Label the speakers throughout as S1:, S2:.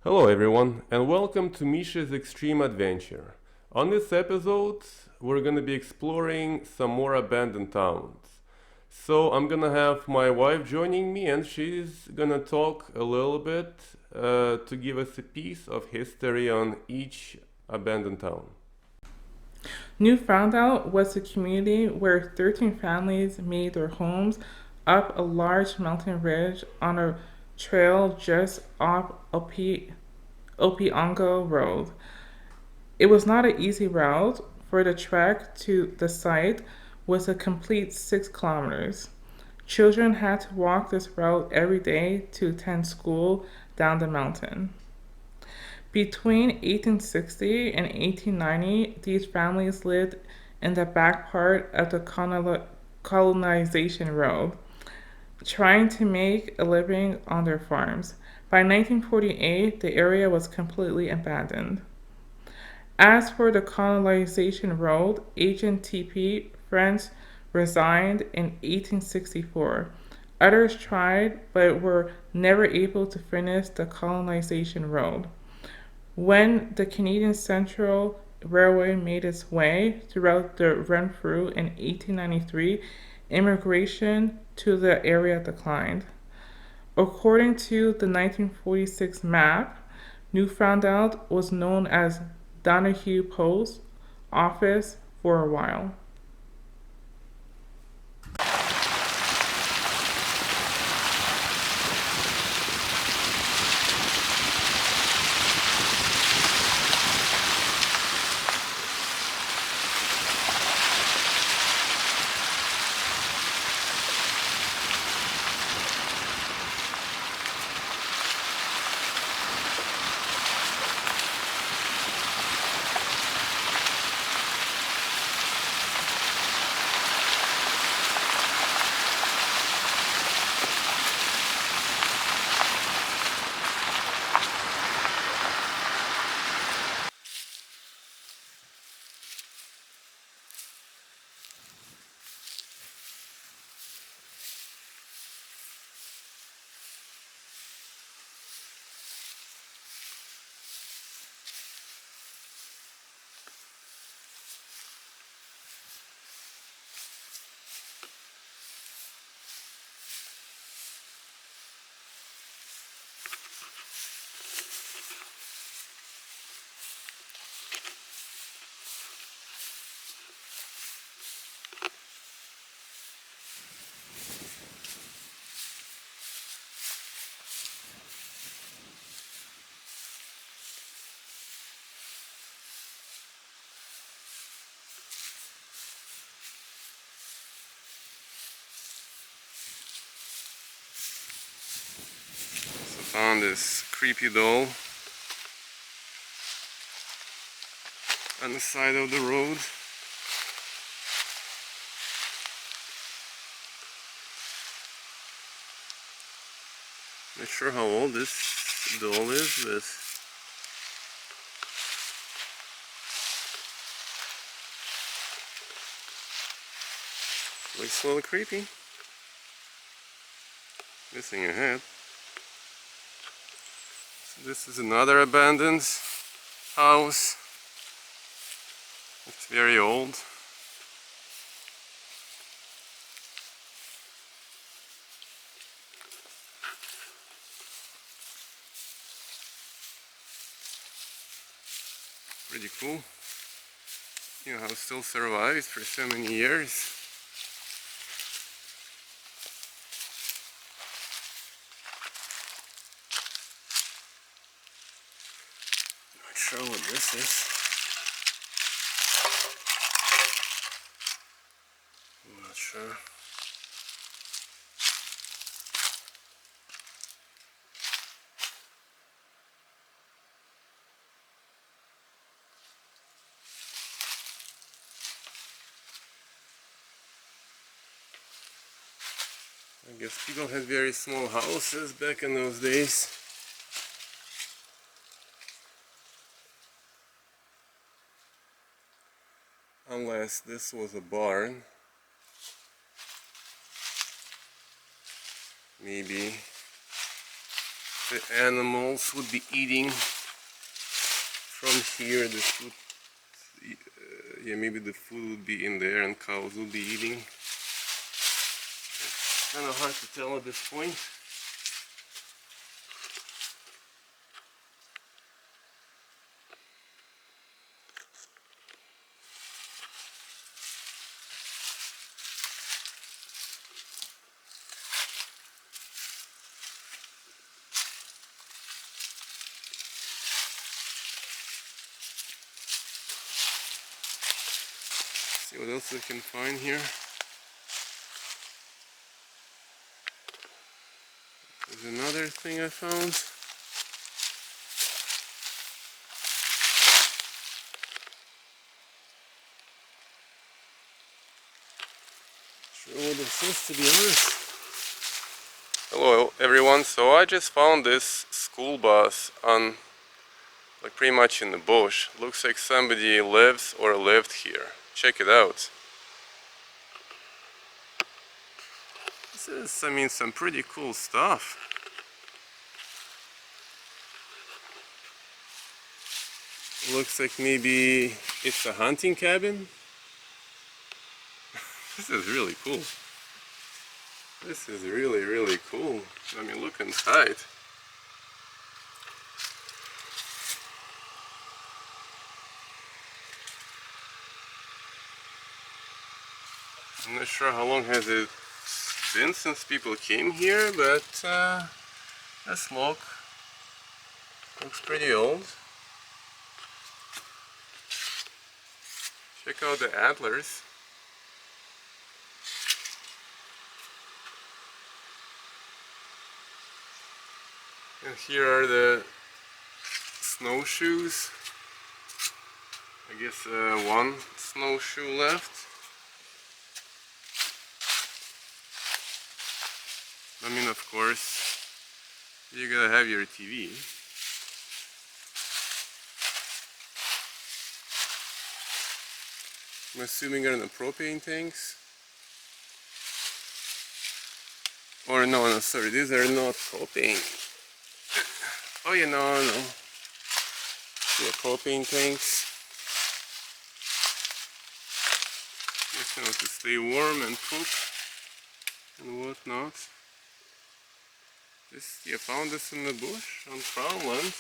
S1: Hello everyone and welcome to Misha's Extreme Adventure. On this episode, we're gonna be exploring some more abandoned towns. So I'm gonna have my wife joining me and she's gonna talk a little bit to give us a piece of history on each abandoned town.
S2: Newfoundout was a community where 13 families made their homes up a large mountain ridge on a trail just off Opiongo Road. It was not an easy route, for the trek to the site was a complete 6 kilometers. Children had to walk this route every day to attend school down the mountain. Between 1860 and 1890, these families lived in the back part of the colonization road, trying to make a living on their farms. By 1948, the area was completely abandoned. As for the colonization road, Agent TP French resigned in 1864. Others tried but were never able to finish the colonization road. When the Canadian Central Railway made its way throughout the Renfrew in 1893, immigration to the area declined. According to the 1946 map, Newfoundland was known as Donahue Post Office for a while.
S1: So found this creepy doll on the side of the road. Not sure how old this doll is, but looks a little creepy. Missing a head. So this is another abandoned house. It's very old. Pretty cool. You know how it still survives for so many years. Not sure what this is. I'm not sure. I guess people had very small houses back in those days. Unless this was a barn. Maybe the animals would be eating from here. The food, yeah, maybe the food would be in there and cows would be eating. It's kind of hard to tell at this point. See what else we can find here. There's another thing I found. Sure what this is, to be honest. Hello everyone, so I just found this school bus on, like, pretty much in the bush. Looks like somebody lives or lived here. Check it out. This is, I mean, some pretty cool stuff. Looks like maybe it's a hunting cabin. This is really cool. This is really, really cool. I mean, look inside. I'm not sure how long has it been since people came here, but let's look. Looks pretty old. Check out the antlers. And here are the snowshoes. I guess one snowshoe left. I mean, of course, you gotta have your TV. I'm assuming they're in the propane tanks. Or no, sorry, these are not propane. Oh yeah, no. Yeah, propane tanks. Just enough to stay warm and cook and whatnot. This, you found this in the bush on Crown Land.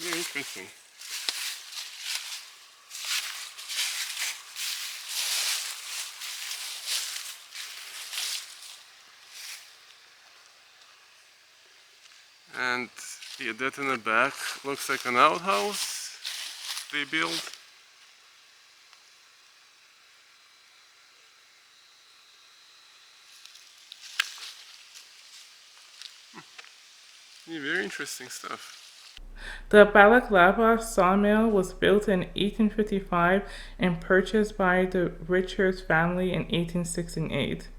S1: Very interesting. And yeah, that in the back looks like an outhouse they built. Yeah, very interesting stuff.
S2: The Balaclava sawmill was built in 1855 and purchased by the Richards family in 1868.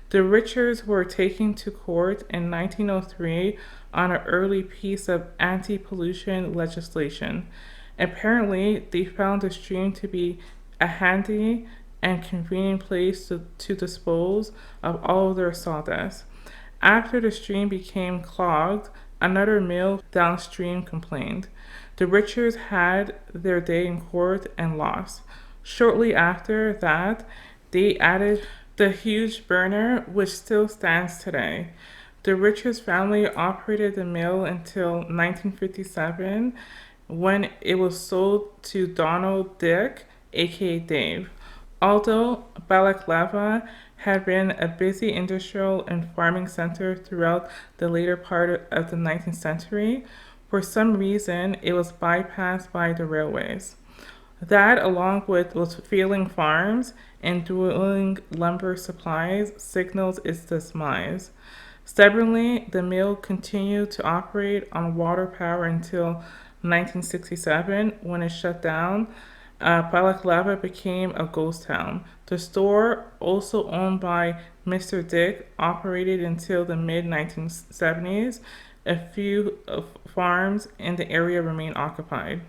S2: The Richards were taken to court in 1903 on an early piece of anti-pollution legislation. Apparently, they found the stream to be a handy and convenient place to dispose of all of their sawdust. After the stream became clogged, another mill downstream complained. The Richards had their day in court and lost. Shortly after that, they added the huge burner, which still stands today. The Richards family operated the mill until 1957, when it was sold to Donald Dick, aka Dave. Although Balaclava had been a busy industrial and farming center throughout the later part of the 19th century, for some reason it was bypassed by the railways. That, along with failing farms and dwindling lumber supplies, signals its demise. Stubbornly, the mill continued to operate on water power until 1967, when it shut down. Balaclava became a ghost town. The store, also owned by Mr. Dick, operated until the mid 1970s. A few farms in the area remain occupied.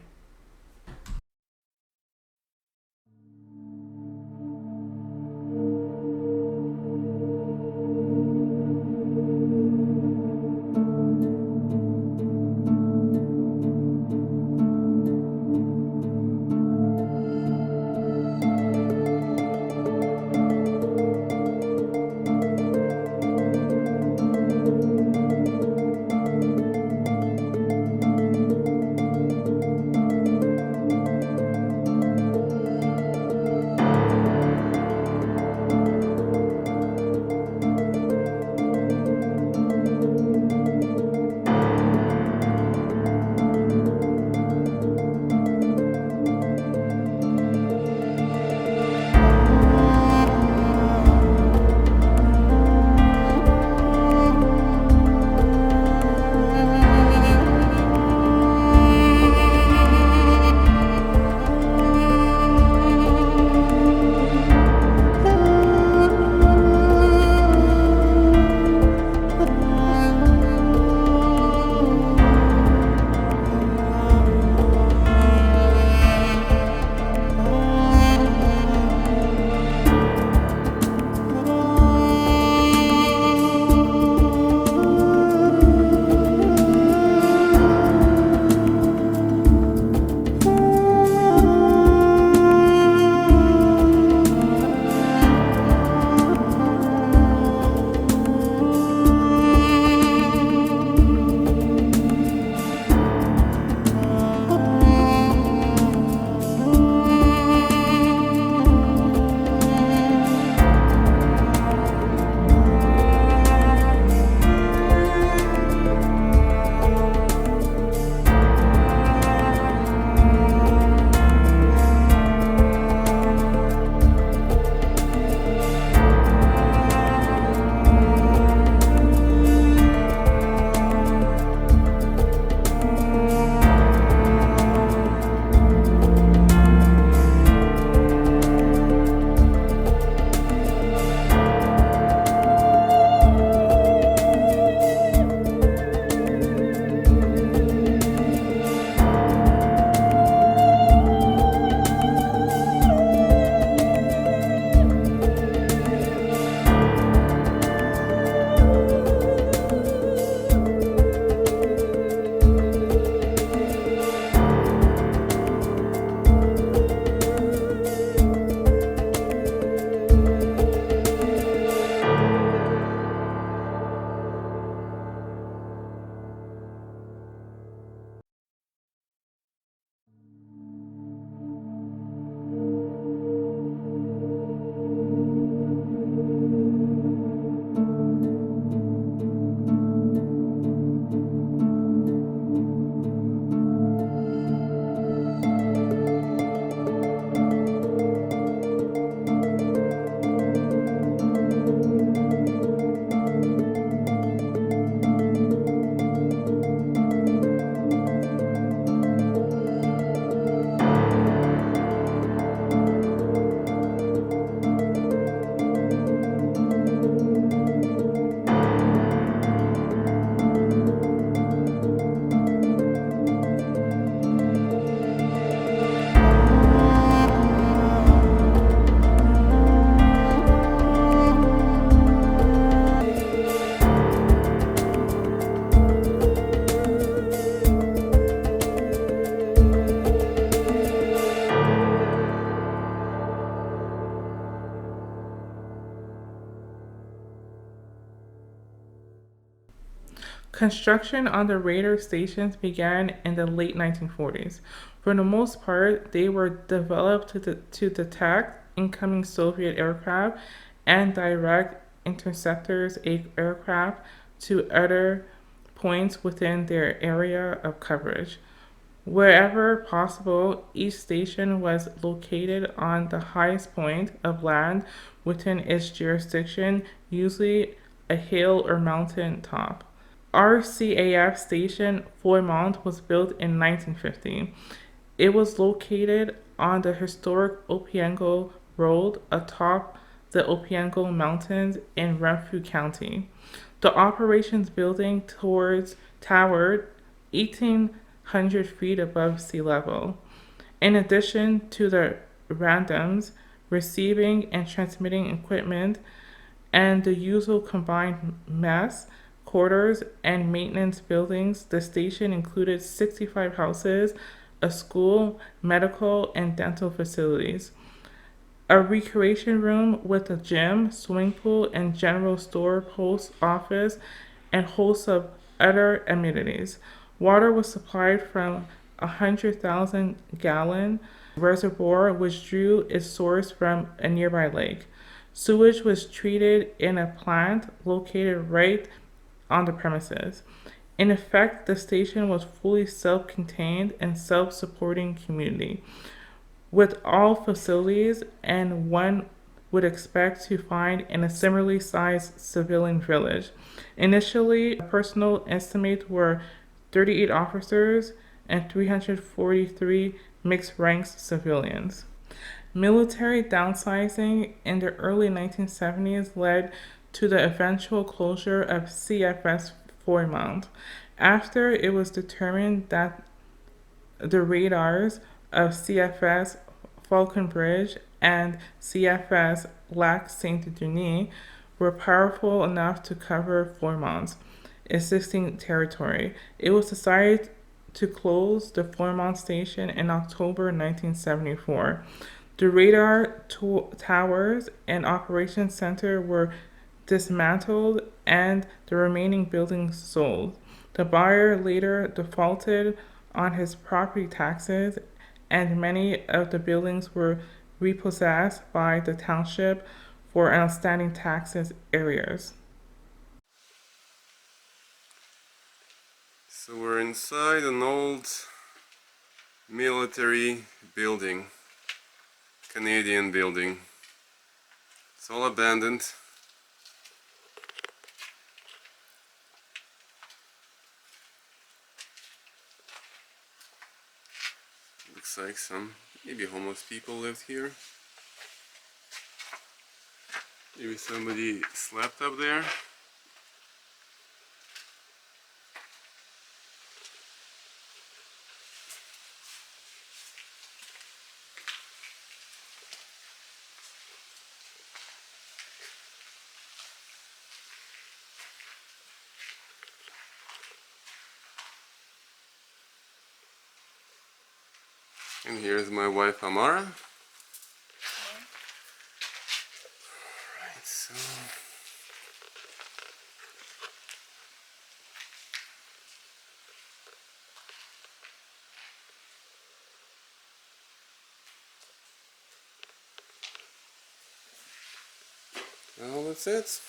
S2: Construction on the radar stations began in the late 1940s. For the most part, they were developed to detect incoming Soviet aircraft and direct interceptors aircraft to other points within their area of coverage. Wherever possible, each station was located on the highest point of land within its jurisdiction, usually a hill or mountain top. RCAF station Foymount was built in 1950. It was located on the historic Opeongo Road atop the Opeongo Mountains in Renfrew County. The operations building towered 1,800 feet above sea level. In addition to the randoms, receiving and transmitting equipment, and the usual combined mess, quarters, and maintenance buildings, the station included 65 houses, a school, medical, and dental facilities, a recreation room with a gym, swimming pool, and general store, post office, and hosts of other amenities. Water was supplied from a 100,000-gallon reservoir which drew its source from a nearby lake. Sewage was treated in a plant located right on the premises. In effect, the station was fully self-contained and self-supporting community, with all facilities and one would expect to find in a similarly sized civilian village. Initially, personnel estimates were 38 officers and 343 mixed ranks civilians. Military downsizing in the early 1970s led to the eventual closure of CFS Foymount, after it was determined that the radars of CFS Falconbridge and CFS Lac Saint Denis were powerful enough to cover Foymount's existing territory. It was decided to close the Foymount station in October 1974. The radar towers and operations center were dismantled and the remaining buildings sold. The buyer later defaulted on his property taxes, and many of the buildings were repossessed by the township for outstanding taxes arrears.
S1: So we're inside an old military building, Canadian building. It's all abandoned. Looks like some maybe homeless people lived here. Maybe somebody slept up there. And here's my wife Amara. Right, so well, that's it.